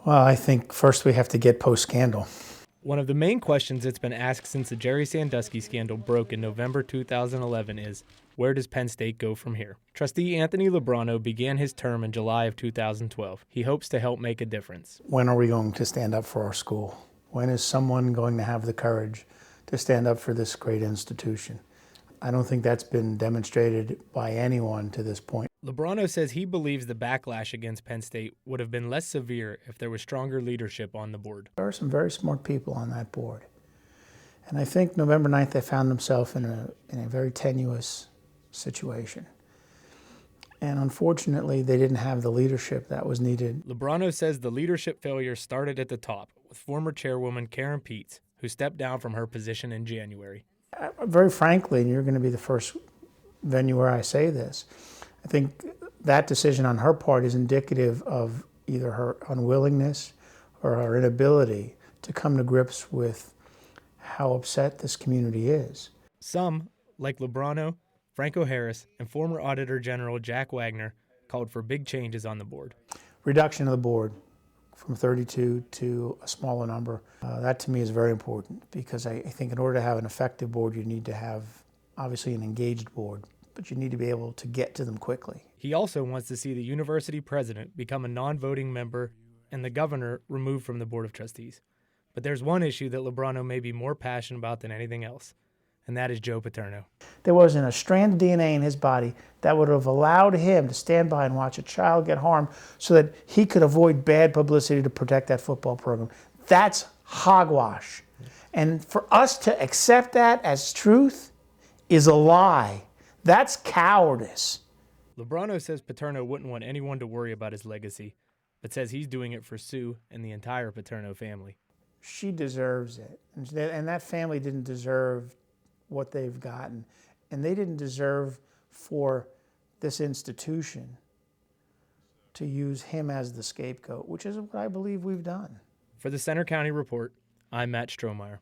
Well, I think first we have to get post-scandal. One of the main questions that's been asked since the Jerry Sandusky scandal broke in November 2011 is, where does Penn State go from here? Trustee Anthony Lubrano began his term in July of 2012. He hopes to help make a difference. When are we going to stand up for our school? When is someone going to have the courage to stand up for this great institution? I don't think that's been demonstrated by anyone to this point. Lubrano says he believes the backlash against Penn State would have been less severe if there was stronger leadership on the board. There are some very smart people on that board. And I think November 9th they found themselves in a very tenuous situation. And unfortunately, they didn't have the leadership that was needed. Lubrano says the leadership failure started at the top with former chairwoman Karen Peets, who stepped down from her position in January. Very frankly, and you're going to be the first venue where I say this, I think that decision on her part is indicative of either her unwillingness or her inability to come to grips with how upset this community is. Some, like Lubrano, Franco Harris, and former Auditor General Jack Wagner, called for big changes on the board. Reduction of the board from 32 to a smaller number. That to me is very important because I think in order to have an effective board, you need to have obviously an engaged board, but you need to be able to get to them quickly. He also wants to see the university president become a non-voting member and the governor removed from the Board of Trustees. But there's one issue that Lubrano may be more passionate about than anything else, and that is Joe Paterno. There wasn't a strand of DNA in his body that would have allowed him to stand by and watch a child get harmed so that he could avoid bad publicity to protect that football program. That's hogwash. And for us to accept that as truth is a lie. That's cowardice. Lubrano says Paterno wouldn't want anyone to worry about his legacy, but says he's doing it for Sue and the entire Paterno family. She deserves it. And that family didn't deserve what they've gotten. And they didn't deserve for this institution to use him as the scapegoat, which is what I believe we've done. For the Center County Report, I'm Matt Strohmeyer.